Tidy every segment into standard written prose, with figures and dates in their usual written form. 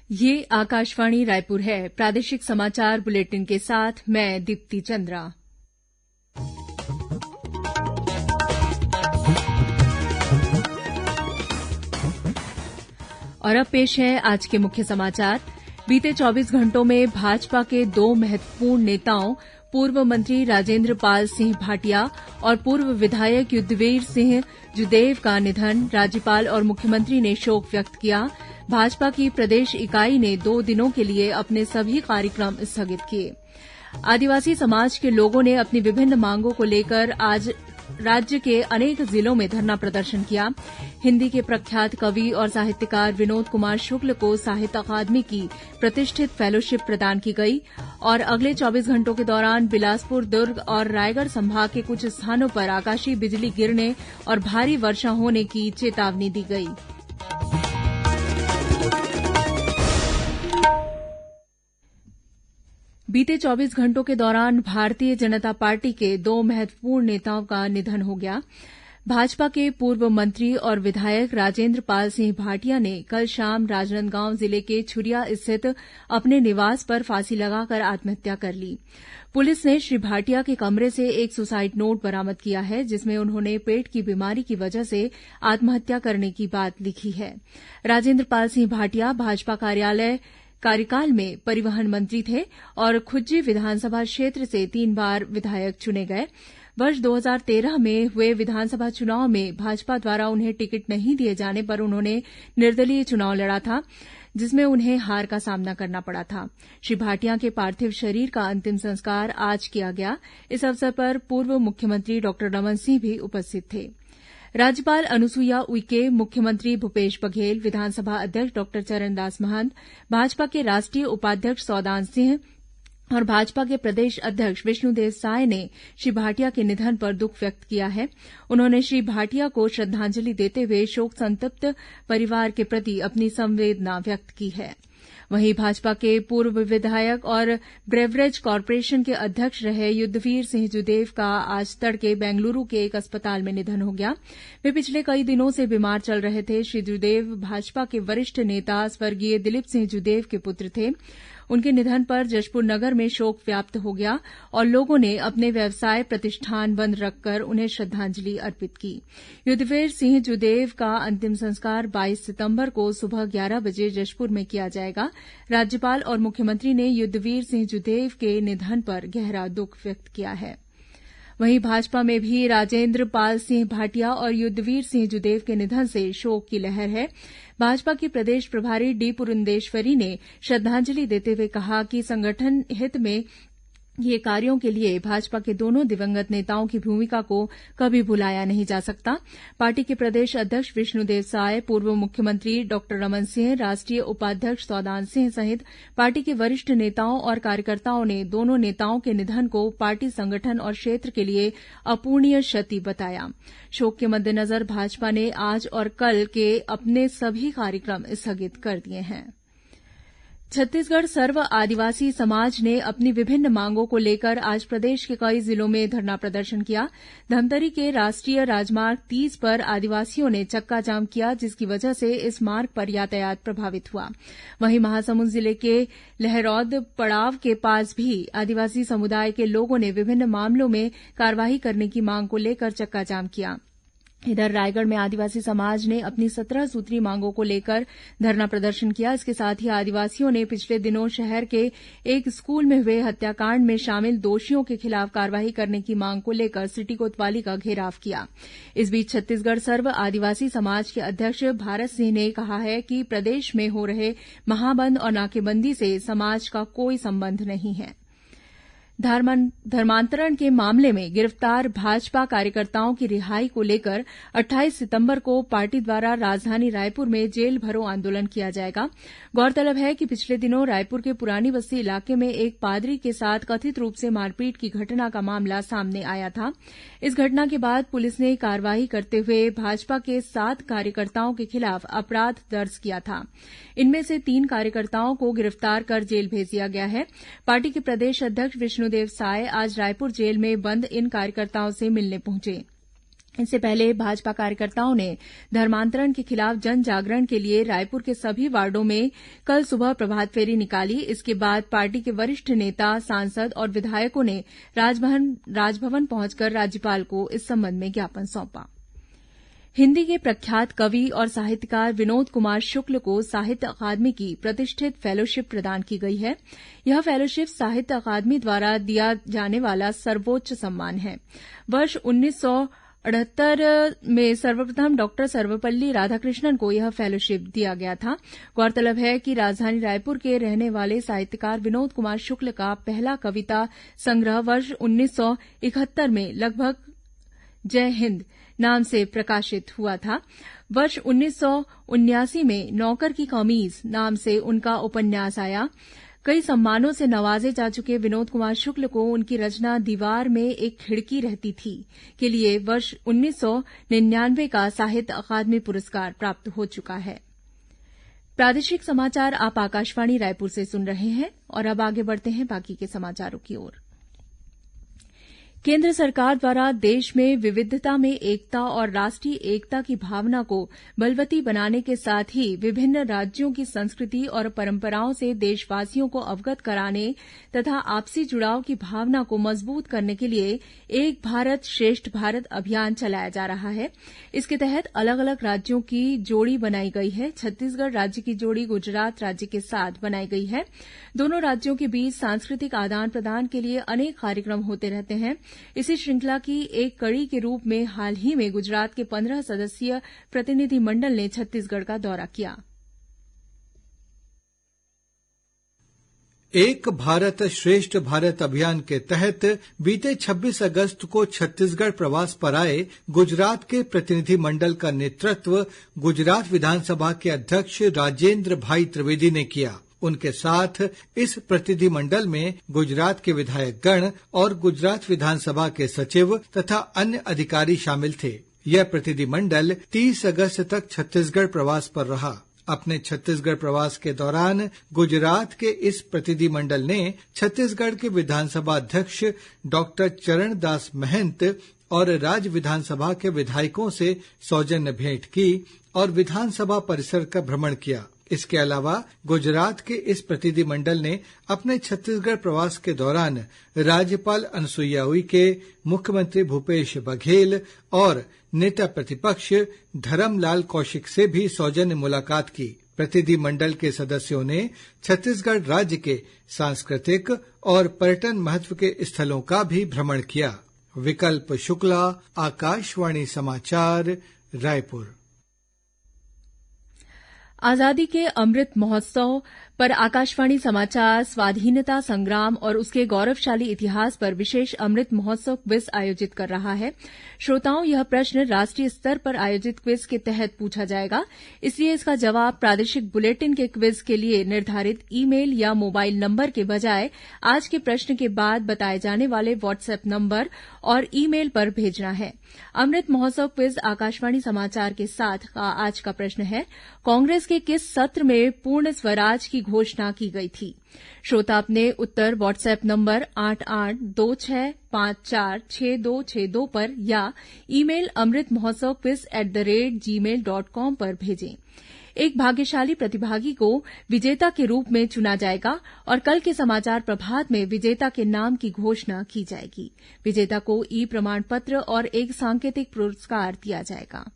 ये आकाशवाणी रायपुर है। प्रादेशिक समाचार बुलेटिन के साथ मैं दीप्ति चंद्रा। और अब पेश है आज के मुख्य समाचार। बीते 24 घंटों में भाजपा के दो महत्वपूर्ण नेताओं पूर्व मंत्री राजेंद्र पाल सिंह भाटिया और पूर्व विधायक युद्धवीर सिंह जुदेव का निधन। राज्यपाल और मुख्यमंत्री ने शोक व्यक्त किया। भाजपा की प्रदेश इकाई ने 2 दिनों के लिए अपने सभी कार्यक्रम स्थगित किए। आदिवासी समाज के लोगों ने अपनी विभिन्न मांगों को लेकर आज राज्य के अनेक जिलों में धरना प्रदर्शन किया। हिन्दी के प्रख्यात कवि और साहित्यकार विनोद कुमार शुक्ल को साहित्य अकादमी की प्रतिष्ठित फेलोशिप प्रदान की गई और अगले 24 घंटों के दौरान बिलासपुर, दुर्ग और रायगढ़ संभाग के कुछ स्थानों पर आकाशीय बिजली गिरने और भारी वर्षा होने की चेतावनी दी गई। बीते 24 घंटों के दौरान भारतीय जनता पार्टी के 2 महत्वपूर्ण नेताओं का निधन हो गया। भाजपा के पूर्व मंत्री और विधायक राजेंद्र पाल सिंह भाटिया ने कल शाम राजनांदगांव जिले के छुरिया स्थित अपने निवास पर फांसी लगाकर आत्महत्या कर ली। पुलिस ने श्री भाटिया के कमरे से एक सुसाइड नोट बरामद किया है, जिसमें उन्होंने पेट की बीमारी की वजह से आत्महत्या करने की बात लिखी है। राजेंद्र पाल सिंह भाटिया भाजपा कार्यकाल में परिवहन मंत्री थे और खुज्जी विधानसभा क्षेत्र से 3 बार विधायक चुने गए। वर्ष 2013 में हुए विधानसभा चुनाव में भाजपा द्वारा उन्हें टिकट नहीं दिए जाने पर उन्होंने निर्दलीय चुनाव लड़ा था, जिसमें उन्हें हार का सामना करना पड़ा था। श्री भाटिया के पार्थिव शरीर का अंतिम संस्कार आज किया गया। इस अवसर पर पूर्व मुख्यमंत्री डॉक्टर रमन सिंह भी उपस्थित थे। राज्यपाल अनुसुईया उइके, मुख्यमंत्री भूपेश बघेल, विधानसभा अध्यक्ष डॉक्टर चरणदास महंत, भाजपा के राष्ट्रीय उपाध्यक्ष सौदान सिंह और भाजपा के प्रदेश अध्यक्ष विष्णुदेव साय ने श्री भाटिया के निधन पर दुख व्यक्त किया है। उन्होंने श्री भाटिया को श्रद्धांजलि देते हुए शोक संतप्त परिवार के प्रति अपनी संवेदना व्यक्त की है। वहीं भाजपा के पूर्व विधायक और ब्रेवरेज कॉर्पोरेशन के अध्यक्ष रहे युद्धवीर सिंह जुदेव का आज तड़के बेंगलुरु के एक अस्पताल में निधन हो गया। वे पिछले कई दिनों से बीमार चल रहे थे। श्री जुदेव भाजपा के वरिष्ठ नेता स्वर्गीय दिलीप सिंह जुदेव के पुत्र थे। उनके निधन पर जशपुर नगर में शोक व्याप्त हो गया और लोगों ने अपने व्यवसाय प्रतिष्ठान बंद रखकर उन्हें श्रद्धांजलि अर्पित की। युद्धवीर सिंह जुदेव का अंतिम संस्कार 22 सितंबर को सुबह 11 बजे जशपुर में किया जाएगा। राज्यपाल और मुख्यमंत्री ने युद्धवीर सिंह जुदेव के निधन पर गहरा दुख व्यक्त किया है। वहीं भाजपा में भी राजेंद्र पाल सिंह भाटिया और युद्धवीर सिंह जुदेव के निधन से शोक की लहर है। भाजपा की प्रदेश प्रभारी डी पुरंदेश्वरी ने श्रद्धांजलि देते हुए कहा कि संगठन हित में ये कार्यों के लिए भाजपा के दोनों दिवंगत नेताओं की भूमिका को कभी भुलाया नहीं जा सकता। पार्टी के प्रदेश अध्यक्ष विष्णुदेव साय, पूर्व मुख्यमंत्री डॉक्टर रमन सिंह, राष्ट्रीय उपाध्यक्ष सौदान सिंह सहित पार्टी के वरिष्ठ नेताओं और कार्यकर्ताओं ने दोनों नेताओं के निधन को पार्टी संगठन और क्षेत्र के लिए अपूरणीय क्षति बताया। शोक के मद्देनजर भाजपा ने आज और कल के अपने सभी कार्यक्रम स्थगित कर दिए हैं। छत्तीसगढ़ सर्व आदिवासी समाज ने अपनी विभिन्न मांगों को लेकर आज प्रदेश के कई जिलों में धरना प्रदर्शन किया। धमतरी के राष्ट्रीय राजमार्ग 30 पर आदिवासियों ने चक्काजाम किया, जिसकी वजह से इस मार्ग पर यातायात प्रभावित हुआ। वहीं महासमुंद जिले के लहरौद पड़ाव के पास भी आदिवासी समुदाय के लोगों ने विभिन्न मामलों में कार्रवाई करने की मांग को लेकर चक्काजाम किया। इधर रायगढ़ में आदिवासी समाज ने अपनी 17 सूत्री मांगों को लेकर धरना प्रदर्शन किया। इसके साथ ही आदिवासियों ने पिछले दिनों शहर के एक स्कूल में हुए हत्याकांड में शामिल दोषियों के खिलाफ कार्रवाई करने की मांग को लेकर सिटी कोतवाली का घेराव किया। इस बीच छत्तीसगढ़ सर्व आदिवासी समाज के अध्यक्ष भारत सिंह ने कहा है कि प्रदेश में हो रहे महाबंद और नाकेबंदी से समाज का कोई संबंध नहीं है। धर्मांतरण के मामले में गिरफ्तार भाजपा कार्यकर्ताओं की रिहाई को लेकर 28 सितंबर को पार्टी द्वारा राजधानी रायपुर में जेल भरो आंदोलन किया जाएगा। गौरतलब है कि पिछले दिनों रायपुर के पुरानी बस्ती इलाके में एक पादरी के साथ कथित रूप से मारपीट की घटना का मामला सामने आया था। इस घटना के बाद पुलिस ने कार्रवाई करते हुए भाजपा के 7 कार्यकर्ताओं के खिलाफ अपराध दर्ज किया था। इनमें से 3 कार्यकर्ताओं को गिरफ्तार कर जेल भेज दिया गया है। पार्टी के प्रदेश अध्यक्ष विष्णुदेव साय आज रायपुर जेल में बंद इन कार्यकर्ताओं से मिलने पहुंचे। इससे पहले भाजपा कार्यकर्ताओं ने धर्मांतरण के खिलाफ जन जागरण के लिए रायपुर के सभी वार्डों में कल सुबह प्रभात फेरी निकाली। इसके बाद पार्टी के वरिष्ठ नेता, सांसद और विधायकों ने राजभवन पहुंचकर राज्यपाल को इस संबंध में ज्ञापन सौंपा। हिन्दी के प्रख्यात कवि और साहित्यकार विनोद कुमार शुक्ल को साहित्य अकादमी की प्रतिष्ठित फेलोशिप प्रदान की गई है। यह फेलोशिप साहित्य अकादमी द्वारा दिया जाने वाला सर्वोच्च सम्मान है। वर्ष 1978 में सर्वप्रथम डॉक्टर सर्वपल्ली राधाकृष्णन को यह फेलोशिप दिया गया था। गौरतलब है कि राजधानी रायपुर के रहने वाले साहित्यकार विनोद कुमार शुक्ल का पहला कविता संग्रह वर्ष 1971 में लगभग जय हिंद नाम से प्रकाशित हुआ था। वर्ष 1979 में नौकर की कमीज नाम से उनका उपन्यास आया। कई सम्मानों से नवाजे जा चुके विनोद कुमार शुक्ल को उनकी रचना दीवार में एक खिड़की रहती थी के लिए वर्ष 1999 का साहित्य अकादमी पुरस्कार प्राप्त हो चुका है। प्रादेशिक समाचार आप आकाशवाणी रायपुर से सुन रहे हैं और अब आगे बढ़ते हैं बाकी के समाचारों की ओर। केंद्र सरकार द्वारा देश में विविधता में एकता और राष्ट्रीय एकता की भावना को बलवती बनाने के साथ ही विभिन्न राज्यों की संस्कृति और परंपराओं से देशवासियों को अवगत कराने तथा आपसी जुड़ाव की भावना को मजबूत करने के लिए एक भारत श्रेष्ठ भारत अभियान चलाया जा रहा है। इसके तहत अलग अलग राज्यों की जोड़ी बनाई गई है। छत्तीसगढ़ राज्य की जोड़ी गुजरात राज्य के साथ बनाई गई है। दोनों राज्यों के बीच सांस्कृतिक आदान प्रदान के लिए अनेक कार्यक्रम होते रहते हैं। इसी श्रृंखला की एक कड़ी के रूप में हाल ही में गुजरात के 15 सदस्यीय प्रतिनिधिमंडल ने छत्तीसगढ़ का दौरा किया। एक भारत श्रेष्ठ भारत अभियान के तहत बीते 26 अगस्त को छत्तीसगढ़ प्रवास पर आए गुजरात के प्रतिनिधिमंडल का नेतृत्व गुजरात विधानसभा के अध्यक्ष राजेंद्र भाई त्रिवेदी ने किया। उनके साथ इस प्रतिनिधिमंडल में गुजरात के विधायकगण और गुजरात विधानसभा के सचिव तथा अन्य अधिकारी शामिल थे। यह प्रतिनिधिमंडल 30 अगस्त तक छत्तीसगढ़ प्रवास पर रहा। अपने छत्तीसगढ़ प्रवास के दौरान गुजरात के इस प्रतिनिधिमंडल ने छत्तीसगढ़ के विधानसभा अध्यक्ष डॉक्टर चरणदास महंत और राज्य विधानसभा के विधायकों से सौजन्य भेंट की और विधानसभा परिसर का भ्रमण किया। इसके अलावा गुजरात के इस प्रतिनिधिमंडल ने अपने छत्तीसगढ़ प्रवास के दौरान राज्यपाल अनुसुईया उइके, मुख्यमंत्री भूपेश बघेल और नेता प्रतिपक्ष धरमलाल कौशिक से भी सौजन्य मुलाकात की। प्रतिनिधिमंडल के सदस्यों ने छत्तीसगढ़ राज्य के सांस्कृतिक और पर्यटन महत्व के स्थलों का भी भ्रमण किया। विकल्प शुक्ला, आकाशवाणी समाचार, रायपुर। आजादी के अमृत महोत्सव पर आकाशवाणी समाचार स्वाधीनता संग्राम और उसके गौरवशाली इतिहास पर विशेष अमृत महोत्सव क्विज आयोजित कर रहा है। श्रोताओं, यह प्रश्न राष्ट्रीय स्तर पर आयोजित क्विज के तहत पूछा जाएगा, इसलिए इसका जवाब प्रादेशिक बुलेटिन के क्विज के लिए निर्धारित ईमेल या मोबाइल नंबर के बजाय आज के प्रश्न के बाद बताए जाने वाले व्हाट्सएप नंबर और ईमेल पर भेजना है। अमृत महोत्सव क्विज आकाशवाणी समाचार के साथ का आज का प्रश्न है, कांग्रेस के किस सत्र में पूर्ण स्वराज की घोषणा की गई थी? श्रोता अपने उत्तर व्हाट्सएप नंबर 8826546262 पर या ईमेल amritmahotsav@gmail.com पर भेजें। एक भाग्यशाली प्रतिभागी को विजेता के रूप में चुना जाएगा और कल के समाचार प्रभात में विजेता के नाम की घोषणा की जाएगी। विजेता को ई प्रमाण पत्र और एक सांकेतिक पुरस्कार दिया जाएगा।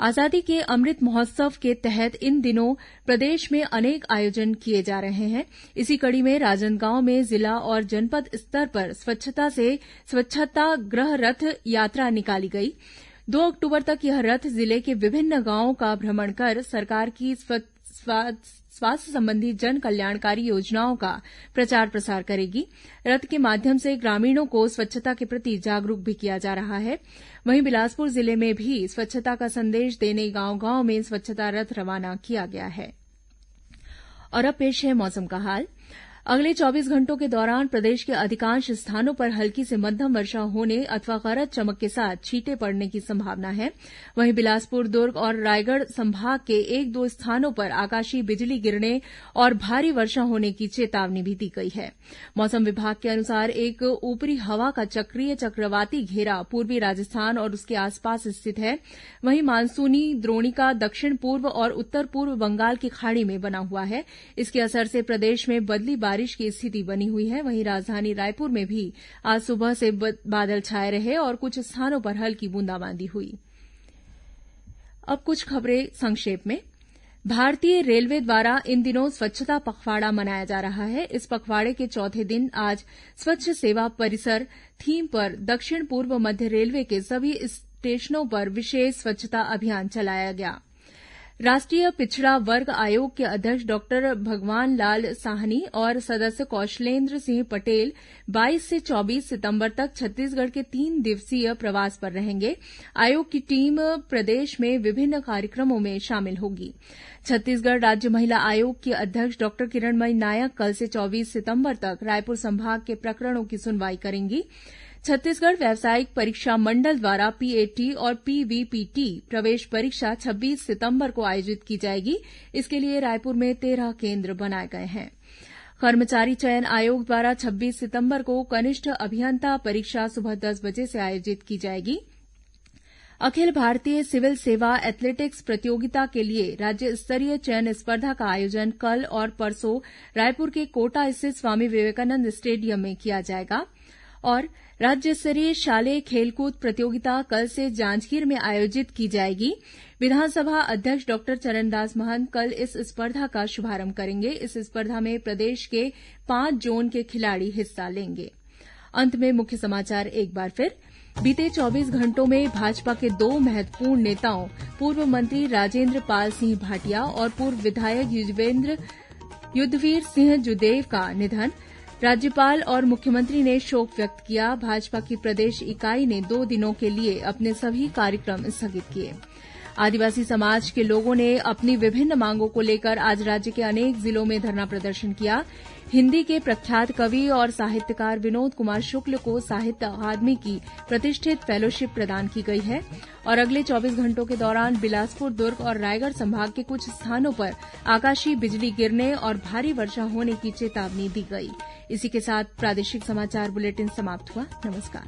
आजादी के अमृत महोत्सव के तहत इन दिनों प्रदेश में अनेक आयोजन किए जा रहे हैं। इसी कड़ी में राजनांदगांव में जिला और जनपद स्तर पर स्वच्छता गृह रथ यात्रा निकाली गई। 2 अक्टूबर तक यह रथ जिले के विभिन्न गांवों का भ्रमण कर सरकार की स्वास्थ्य संबंधी जन कल्याणकारी योजनाओं का प्रचार प्रसार करेगी। रथ के माध्यम से ग्रामीणों को स्वच्छता के प्रति जागरूक भी किया जा रहा है। वहीं बिलासपुर जिले में भी स्वच्छता का संदेश देने गांव-गांव में स्वच्छता रथ रवाना किया गया है। और अब पेश है मौसम का हाल। अगले 24 घंटों के दौरान प्रदेश के अधिकांश स्थानों पर हल्की से मध्यम वर्षा होने अथवा गरज चमक के साथ छींटे पड़ने की संभावना है। वहीं बिलासपुर, दुर्ग और रायगढ़ संभाग के एक दो स्थानों पर आकाशीय बिजली गिरने और भारी वर्षा होने की चेतावनी भी दी गई है। मौसम विभाग के अनुसार एक ऊपरी हवा का चक्रीय चक्रवाती घेरा पूर्वी राजस्थान और उसके आसपास स्थित है। वहीं मानसूनी द्रोणिका दक्षिण पूर्व और उत्तर पूर्व बंगाल की खाड़ी में बना हुआ है। इसके असर से प्रदेश में बदली बारिश की स्थिति बनी हुई है। वहीं राजधानी रायपुर में भी आज सुबह से बादल छाए रहे और कुछ स्थानों पर हल्की बूंदाबांदी हुई। अब कुछ खबरें संक्षेप में। भारतीय रेलवे द्वारा इन दिनों स्वच्छता पखवाड़ा मनाया जा रहा है। इस पखवाड़े के चौथे दिन आज स्वच्छ सेवा परिसर थीम पर दक्षिण पूर्व मध्य रेलवे के सभी स्टेशनों पर विशेष स्वच्छता अभियान चलाया गया। राष्ट्रीय पिछड़ा वर्ग आयोग के अध्यक्ष डॉक्टर भगवान लाल साहनी और सदस्य कौशलेंद्र सिंह पटेल 22 से 24 सितंबर तक छत्तीसगढ़ के 3 दिवसीय प्रवास पर रहेंगे। आयोग की टीम प्रदेश में विभिन्न कार्यक्रमों में शामिल होगी। छत्तीसगढ़ राज्य महिला आयोग की अध्यक्ष डॉक्टर किरणमयी नायक कल से 24 सितंबर तक रायपुर संभाग के प्रकरणों की सुनवाई करेंगी। छत्तीसगढ़ व्यावसायिक परीक्षा मंडल द्वारा पीएटी और पीवीपीटी प्रवेश परीक्षा 26 सितंबर को आयोजित की जाएगी। इसके लिए रायपुर में 13 केन्द्र बनाए गए हैं। कर्मचारी चयन आयोग द्वारा 26 सितंबर को कनिष्ठ अभियंता परीक्षा सुबह 10 बजे से आयोजित की जाएगी। अखिल भारतीय सिविल सेवा एथलेटिक्स प्रतियोगिता के लिए राज्य स्तरीय चयन स्पर्धा का आयोजन कल और परसों रायपुर के कोटा स्थित स्वामी विवेकानंद स्टेडियम में किया जाएगा। और राज्य स्तरीय शालेय खेलकूद प्रतियोगिता कल से जांजगीर में आयोजित की जाएगी। विधानसभा अध्यक्ष डॉक्टर चरणदास महंत कल इस स्पर्धा का शुभारंभ करेंगे। इस स्पर्धा में प्रदेश के 5 जोन के खिलाड़ी हिस्सा लेंगे। अंत में मुख्य समाचार एक बार फिर। बीते 24 घंटों में भाजपा के 2 महत्वपूर्ण नेताओं पूर्व मंत्री राजेंद्र पाल सिंह भाटिया और पूर्व विधायक युद्धवीर सिंह जुदेव का निधन। राज्यपाल और मुख्यमंत्री ने शोक व्यक्त किया। भाजपा की प्रदेश इकाई ने 2 दिनों के लिए अपने सभी कार्यक्रम स्थगित किए। आदिवासी समाज के लोगों ने अपनी विभिन्न मांगों को लेकर आज राज्य के अनेक जिलों में धरना प्रदर्शन किया। हिन्दी के प्रख्यात कवि और साहित्यकार विनोद कुमार शुक्ल को साहित्य अकादमी की प्रतिष्ठित फेलोशिप प्रदान की गई है। और अगले 24 घंटों के दौरान बिलासपुर, दुर्ग और रायगढ़ संभाग के कुछ स्थानों पर आकाशीय बिजली गिरने और भारी वर्षा होने की चेतावनी दी गई। इसी के साथ प्रादेशिक समाचार बुलेटिन समाप्त हुआ। नमस्कार।